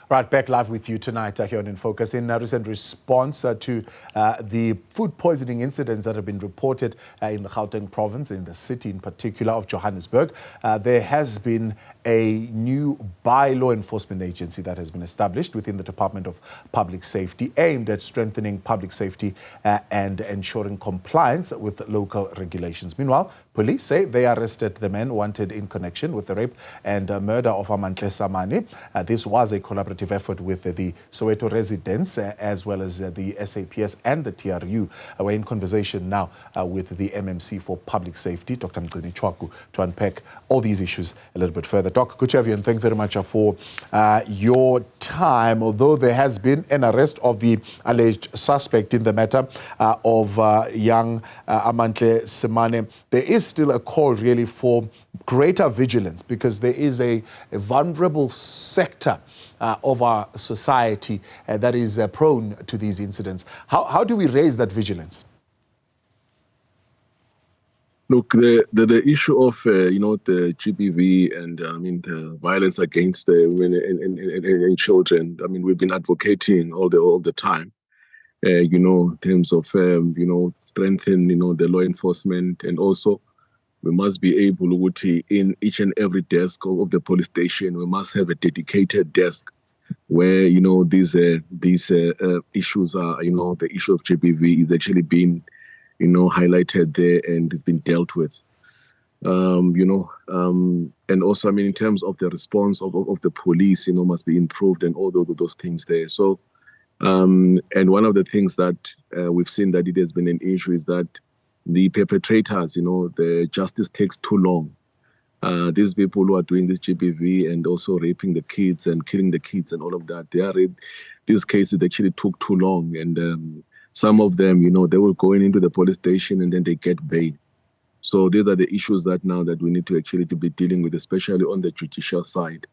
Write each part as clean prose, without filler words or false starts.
Right, back live with you tonight here on In Focus. In a recent response to the food poisoning incidents that have been reported in the Gauteng province, in the city in particular of Johannesburg, there has been a new by-law enforcement agency that has been established within the Department of Public Safety, aimed at strengthening public safety and ensuring compliance with local regulations. Meanwhile, police say they arrested the men wanted in connection with the rape and murder of Amantle Samani. This was a collaborative effort with the Soweto residents as well as the SAPS and the TRU. We're in conversation now with the MMC for Public Safety, Dr. Mgcini Tshwaku, to unpack all these issues a little bit further. Doc, good to have you, and thank you very much for your time. Although there has been an arrest of the alleged suspect in the matter of young Amantle Samani, there is still a call really for greater vigilance, because there is a vulnerable sector of our society that is prone to these incidents. How do we raise that vigilance? Look, the issue of the GBV and the violence against the women and children. I mean, we've been advocating all the time. In terms of strengthen the law enforcement, and also we must be able to, in each and every desk of the police station, we must have a dedicated desk where these issues are the issue of GBV is actually being highlighted there and it's been dealt with. And also, in terms of the response of the police, must be improved, and all those things there. So, and one of the things that we've seen that it has been an issue is that the perpetrators, the justice takes too long. These people who are doing this GBV and also raping the kids and killing the kids and all of that, these cases actually took too long. And some of them, they were going into the police station and then they get bail. So these are the issues that now that we need to actually be dealing with, especially on the judicial side.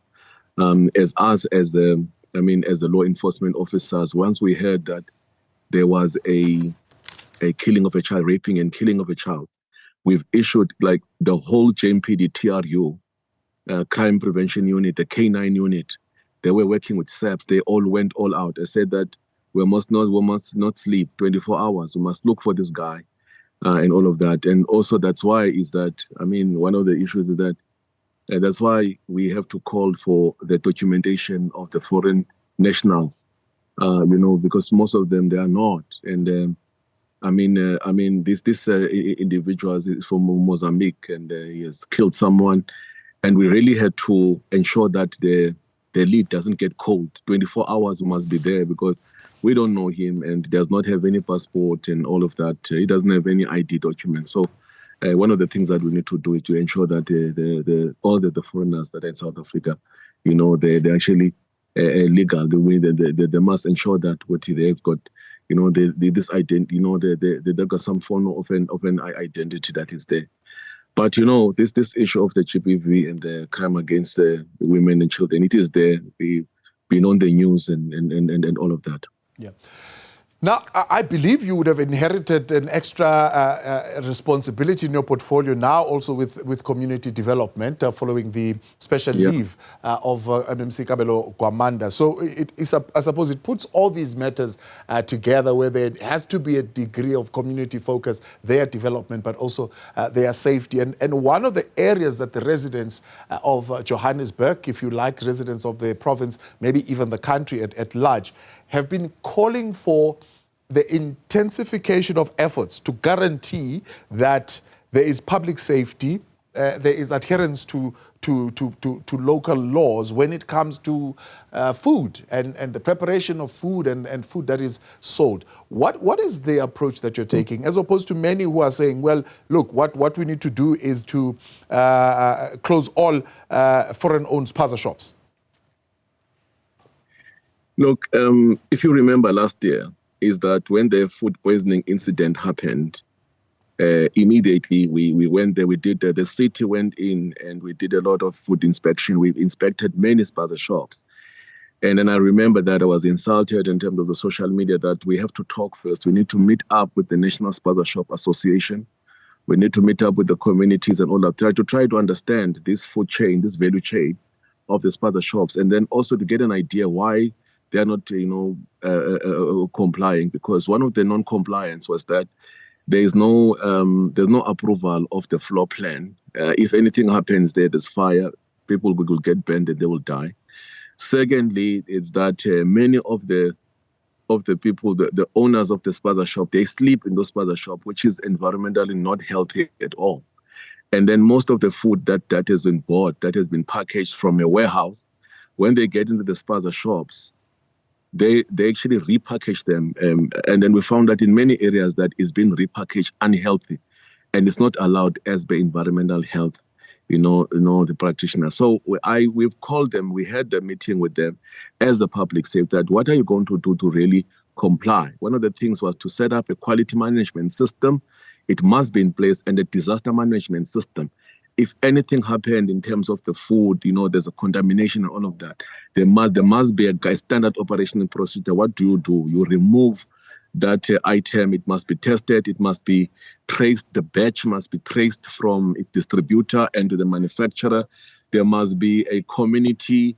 As the law enforcement officers, once we heard that there was a killing of a child, raping and killing of a child, we've issued like the whole JMPD TRU, crime prevention unit, the K9 unit. They were working with SAPS. They all went all out. I said that we must not sleep 24 hours. We must look for this guy and all of that. And also that's why one of the issues is that that's why we have to call for the documentation of the foreign nationals, because most of them, they are not. And this individual is from Mozambique, and he has killed someone. And we really had to ensure that the lead doesn't get cold. 24 hours must be there, because we don't know him, and does not have any passport and all of that. He doesn't have any ID documents. So one of the things that we need to do is to ensure that all the foreigners that are in South Africa, they're actually legal. They must ensure that what they've got, this identity, they've got some form of an identity that is there. But this issue of the GBV and the crime against the women and children, it is there. We've been on the news and all of that. Yeah. Now, I believe you would have inherited an extra responsibility in your portfolio now, also with community development, following the special leave of MMC Kabelo Gwamanda. So I suppose it puts all these matters together, where there has to be a degree of community focus, their development, but also their safety. And one of the areas that the residents of Johannesburg, if you like, residents of the province, maybe even the country at large, have been calling for the intensification of efforts to guarantee that there is public safety, there is adherence to local laws when it comes to food and the preparation of food and food that is sold. What is the approach that you're taking, as opposed to many who are saying, well, look, what we need to do is to close all foreign-owned Spaza shops? Look, if you remember last year, is that when the food poisoning incident happened, immediately we went there, we did the city went in and we did a lot of food inspection. We've inspected many Spaza shops. And then I remember that I was insulted in terms of the social media that we have to talk first. We need to meet up with the National Spaza Shop Association. We need to meet up with the communities and all that, try to understand this food chain, this value chain, of the Spaza shops, and then also to get an idea why they are not, complying. Because one of the non-compliance was that there's no approval of the floor plan. If anything happens there's fire, people will get burned and they will die. Secondly, it's that many of the people, the owners of the Spaza shop, they sleep in those Spaza shop, which is environmentally not healthy at all. And then most of the food that has been bought, that has been packaged from a warehouse, when they get into the Spaza shops, they actually repackage them. And then we found that in many areas that is being repackaged unhealthy, and it's not allowed as by environmental health, the practitioners. So we've called them, we had the meeting with them as the public safety, that what are you going to do to really comply? One of the things was to set up a quality management system. It must be in place, and a disaster management system. If anything happened in terms of the food, there's a contamination and all of that, there must be a standard operational procedure. What do? You remove that item. It must be tested. It must be traced. The batch must be traced from its distributor and to the manufacturer. There must be a community,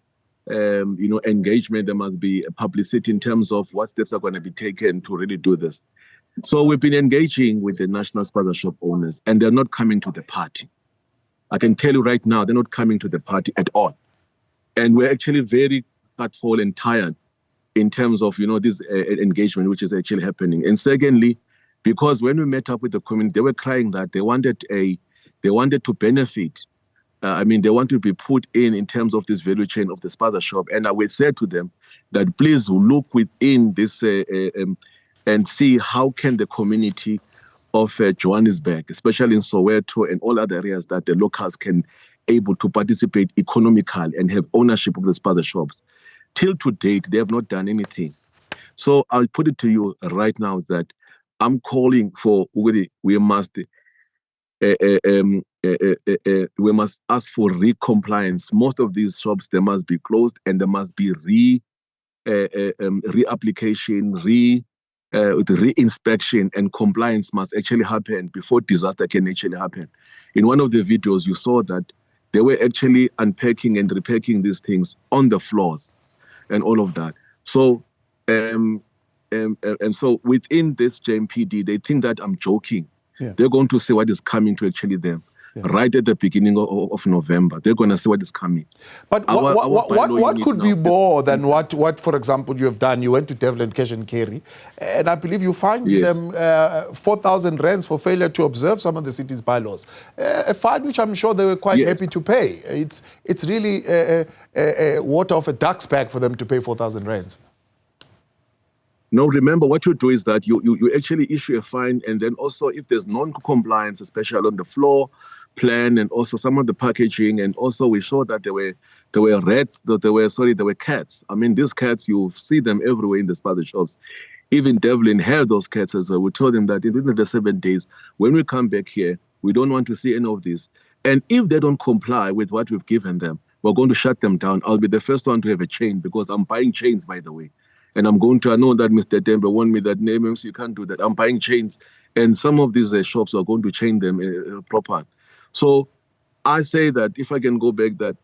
engagement. There must be a publicity in terms of what steps are going to be taken to really do this. So we've been engaging with the national Spaza shop owners, and they're not coming to the party. I can tell you right now, they're not coming to the party at all. And we're actually very thoughtful and tired in terms of, this engagement, which is actually happening. And secondly, because when we met up with the community, they were crying that they wanted to benefit. They want to be put in terms of this value chain of the Spaza shop. And I would say to them that please look within this and see how can the community of Johannesburg, especially in Soweto and all other areas, that the locals can able to participate economically and have ownership of the Spaza shops. Till to date, they have not done anything. So I'll put it to you right now that I'm calling for we must ask for re-compliance. Most of these shops, they must be closed, and there must be re-application, re-inspection, and compliance must actually happen before disaster can actually happen. In one of the videos, you saw that they were actually unpacking and repacking these things on the floors and all of that. So, and so within this JMPD, they think that I'm joking. Yeah. They're going to see what is coming to actually them. Yeah. Right at the beginning of November, they're going to see what is coming. But what could be more than what, for example, you have done? You went to Devlin, Cash and Carry, and I believe you fined them 4,000 rands for failure to observe some of the city's bylaws. A fine which I'm sure they were quite happy to pay. It's really water off a duck's back for them to pay 4,000 rands. No, remember what you do is that you actually issue a fine, and then also if there's non-compliance, especially on the floor plan and also some of the packaging, and also we saw that there were rats, there were cats. I mean, these cats, you see them everywhere in the Spaza shops. Even Devlin had those cats as well. We told them that within the 7 days, when we come back here, we don't want to see any of this. And if they don't comply with what we've given them, we're going to shut them down. I'll be the first one to have a chain, because I'm buying chains, by the way. And I know that Mr. Tembe want me that name, so you can't do that. I'm buying chains. And some of these shops are going to chain them proper. So I say that if I can go back, that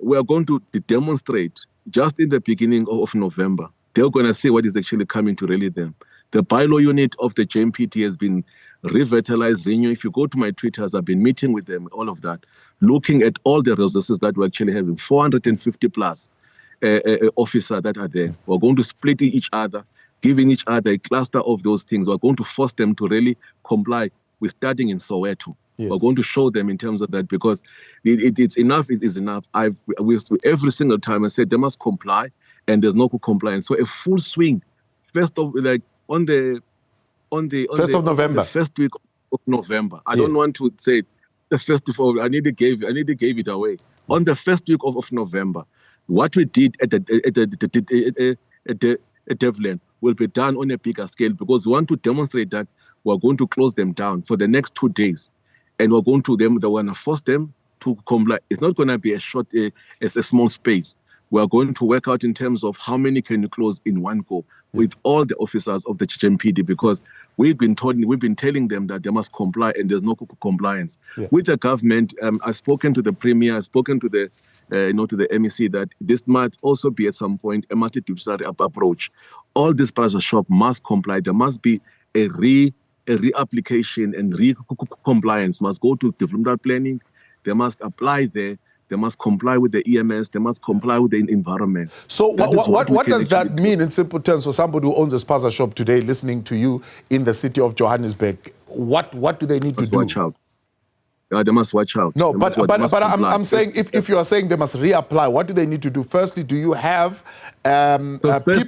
we are going to demonstrate just in the beginning of November. They're going to see what is actually coming to rally them. The bylaw unit of the JMPT has been revitalized, renewed. If you go to my Twitters, I've been meeting with them, all of that, looking at all the resources that we're actually having, 450 plus. Officers that are there. We're going to split each other, giving each other a cluster of those things. We're going to force them to really comply with starting in Soweto. Yes. We're going to show them in terms of that, because it's enough. It is enough. Every single time I said they must comply, and there's no compliance. So a full swing, on the 1st of November, the first week of November. I don't want to say the first of. I need to give it away on the first week of November. What we did at Devlin will be done on a bigger scale, because we want to demonstrate that we're going to close them down for the next 2 days, and we're going to force them to comply. It's not going to be a small space. We are going to work out in terms of how many can you close in one go with all the officers of the JMPD, because we've been telling them that they must comply, and there's no compliance with the government. I've spoken to the Premier, I've spoken to the to the MEC that this might also be at some point a multidisciplinary approach. All this Spaza shop must comply. There must be a reapplication and re-compliance. Must go to developmental planning. They must apply there. They must comply with the EMS. They must comply with the environment. So what does that mean in simple terms for somebody who owns a Spaza shop today listening to you in the city of Johannesburg? What do they need to do? Watch out. They must watch out. No, but I'm saying if you are saying they must reapply, what do they need to do? Firstly, do you have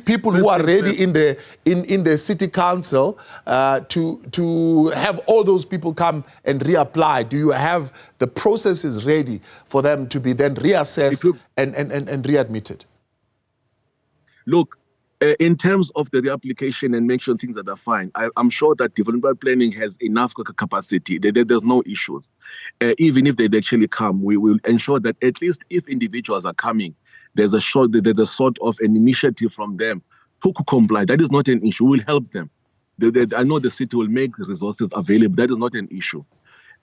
people who are ready in the city council to have all those people come and reapply? Do you have the processes ready for them to be then reassessed and readmitted? Look, in terms of the reapplication and make sure things that are fine, I'm sure that developmental planning has enough capacity. There's no issues. Even if they actually come, we will ensure that at least if individuals are coming, there's a sort of an initiative from them who could comply. That is not an issue. We'll help them. I know the city will make resources available. That is not an issue.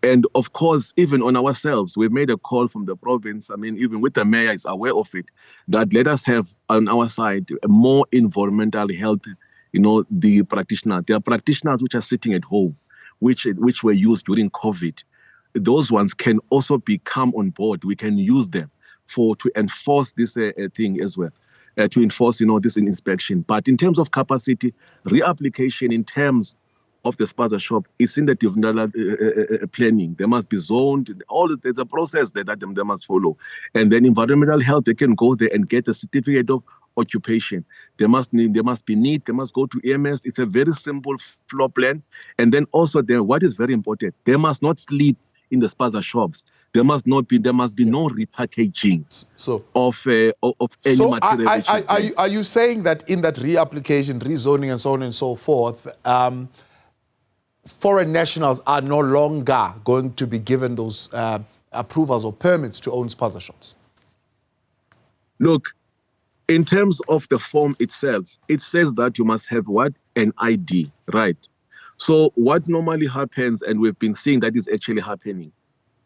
And of course, even on ourselves, we've made a call from the province. I mean, even with the mayor is aware of it, that let us have on our side a more environmental health, the practitioners. There are practitioners which are sitting at home, which were used during COVID. Those ones can also come on board. We can use them to enforce this thing as well, to enforce, this inspection. But in terms of capacity, reapplication in terms of the Spaza shop, it's in the developmental planning. They must be zoned. There's a process that they must follow. And then environmental health, they can go there and get a certificate of occupation. They must be neat. They must go to EMS. It's a very simple floor plan. And then also what is very important, they must not sleep in the Spaza shops. There must be no repackaging of any material. Are you saying that in that reapplication, rezoning and so on and so forth, foreign nationals are no longer going to be given those approvals or permits to own Spaza shops? Look, in terms of the form itself, it says that you must have what? An ID, right? So what normally happens, and we've been seeing that is actually happening,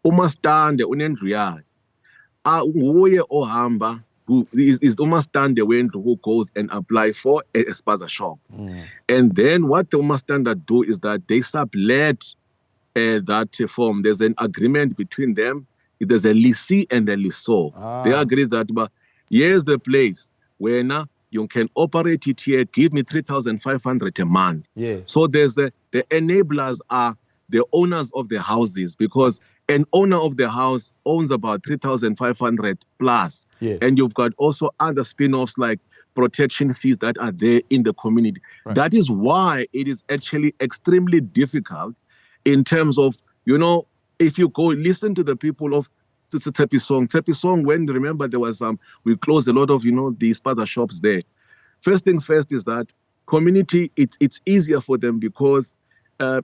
umastande unendriya uye ohamba who is umastande who goes and apply for a Spaza shop. And then what the umastande do is that they sublet that form. There's an agreement between them. There's a leasee and a lessor. They agree that here's the place where now you can operate it here, give me 3,500 a month. Yeah. So there's the enablers are the owners of the houses, because an owner of the house owns about 3,500 plus. Yeah. And you've got also other spin-offs like protection fees that are there in the community. Right. That is why it is actually extremely difficult in terms of, if you go listen to the people of Tepi Song, when remember there was we closed a lot of the Spaza shops there. First thing first is that community, it's easier for them because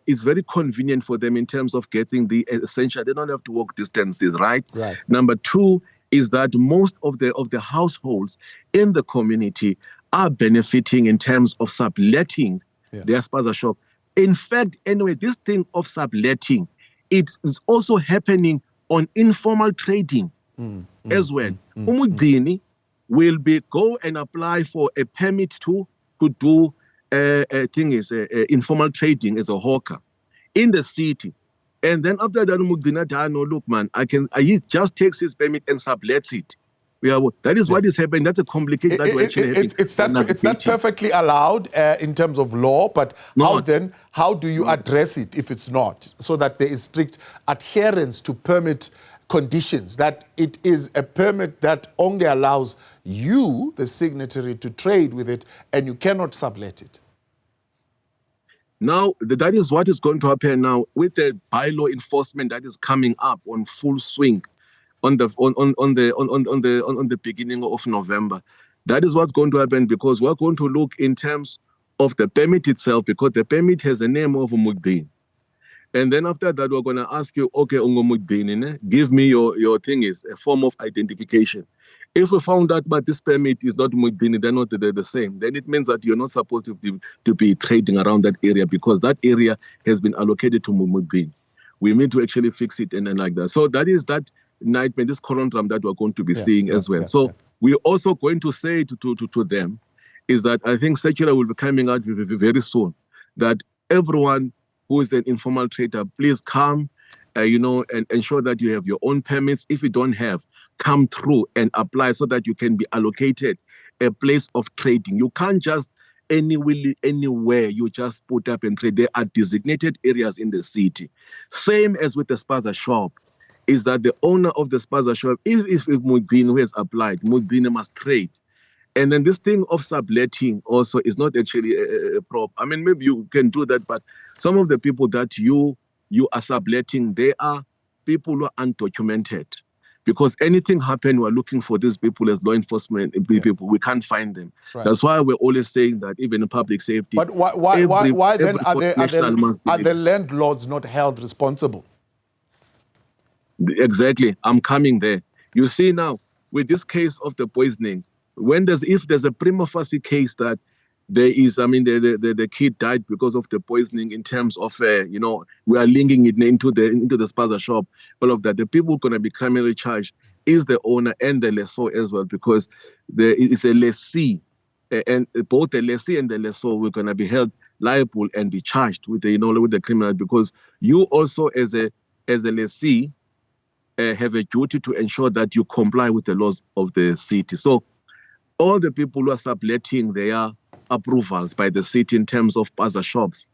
it's very convenient for them in terms of getting the essential. They don't have to walk distances, right? Right. Number two is that most of the households in the community are benefiting in terms of subletting their Spaza shop. In fact, anyway, this thing of subletting, it is also happening on informal trading as well. Umugcini will go and apply for a permit to do informal trading as a hawker in the city. And then after that, Umugcini, no, look, man, he just takes his permit and sublets it. That is what is happening. That's a complication that we're actually having. It's not perfectly allowed in terms of law, but how do you address it if it's not? So that there is strict adherence to permit conditions, that it is a permit that only allows you, the signatory, to trade with it, and you cannot sublet it. Now, that is what is going to happen now with the bylaw enforcement that is coming up on full swing on the beginning of November. That is what's going to happen, because we're going to look in terms of the permit itself, because the permit has the name of Umugcini. And then after that, we're going to ask you, okay, Umugcini, give me your thing is a form of identification. If we found out but this permit is not Umugcini, they're not the same, then it means that you're not supposed to be trading around that area, because that area has been allocated to Umugcini. We need to actually fix it and then like that. So that is that nightmare, this conundrum that we're going to be seeing as well. So we're also going to say to them is that I think circular will be coming out very soon, that everyone who is an informal trader, please come, and ensure that you have your own permits. If you don't have, come through and apply so that you can be allocated a place of trading. You can't just anywhere you just put up and trade. There are designated areas in the city. Same as with the Spaza shop, is that the owner of the Spaza shop, if Mgcini who has applied, Mgcini must trade. And then this thing of subletting also is not actually a problem. I mean, maybe you can do that, but some of the people that you are subletting, they are people who are undocumented. Because anything happen, we're looking for these people as law enforcement people. We can't find them. Right. That's why we're always saying that even in public safety. But why then are the landlords not held responsible? Exactly. I'm coming there. You see now, with this case of the poisoning, if there's a prima facie case that there is, I mean, the kid died because of the poisoning in terms of, we are linking it into the Spaza shop, all of that. The people going to be criminally charged is the owner and the lessor as well, because it's a lessee, and both the lessee and the lessor were going to be held liable and be charged with the criminal, because you also as a lessee have a duty to ensure that you comply with the laws of the city. So all the people who are subletting their approvals by the city in terms of Spaza shops,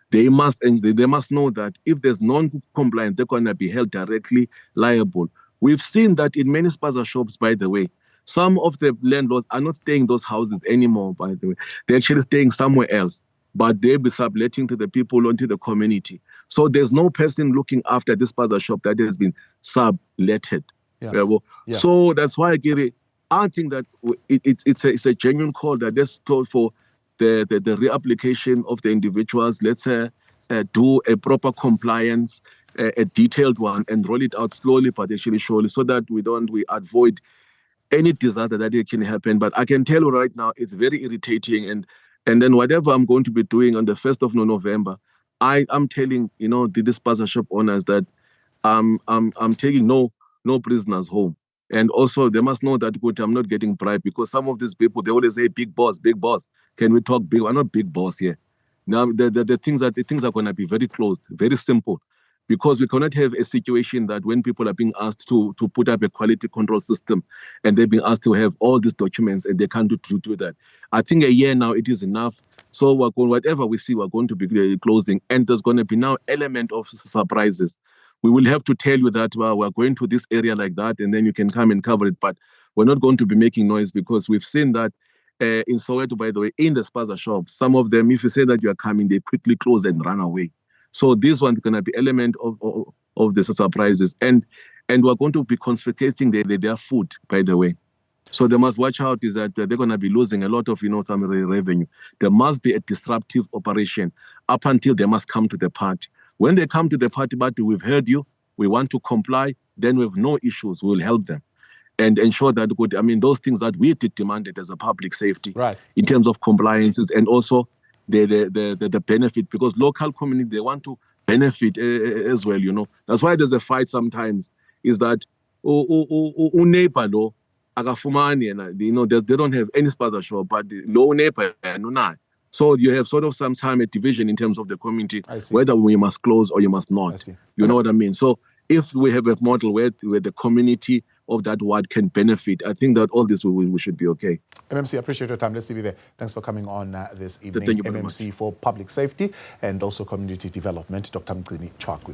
they must know that if there's non-compliance, they're going to be held directly liable. We've seen that in many Spaza shops, by the way. Some of the landlords are not staying in those houses anymore, by the way. They're actually staying somewhere else, but they'll be subletting to the people, onto the community. So there's no person looking after this Spaza shop that has been subletted. So that's why I think that it's a genuine call that let's call for the reapplication of the individuals. Let's do a proper compliance, a detailed one, and roll it out slowly but actually surely, so that we avoid any disaster that can happen. But I can tell you right now, it's very irritating. And then whatever I'm going to be doing on the 1st of November, I'm telling the Spaza shop owners that I'm taking no prisoners home. And also, they must know that I'm not getting bribed, because some of these people, they always say, big boss, can we talk big? I'm not big boss here. Now, the things are going to be very closed, very simple, because we cannot have a situation that when people are being asked to put up a quality control system and they're being asked to have all these documents and they can't do that. I think a year now, it is enough. So whatever we see, we're going to be closing. And there's going to be now element of surprises. We will have to tell you that we're going to this area like that, and then you can come and cover it. But we're not going to be making noise, because we've seen that in Soweto, by the way, in the Spaza shops, some of them, if you say that you are coming, they quickly close and run away. So this one is going to be element of the surprises. And we're going to be confiscating their food, by the way. So they must watch out, is that they're going to be losing a lot of, some revenue. There must be a disruptive operation up until they must come to the party. When they come to the party, but we've heard you, we want to comply, then we have no issues, we'll help them and ensure that those things that we demanded as a public safety, right, in terms of compliances, and also the benefit, because local community, they want to benefit as well, That's why there's a fight sometimes, is that neighbor law, they don't have any Spaza shop, but the low neighbor, no. So you have sort of sometimes a division in terms of the community, whether we must close or you must not. You know what I mean? So if we have a model where the community of that ward can benefit, I think that all this we should be okay. MMC, I appreciate your time. Let's see you there. Thanks for coming on this evening. Thank you very MMC much. for Public Safety and also Community Development, Dr. Mgcini Tshwaku there.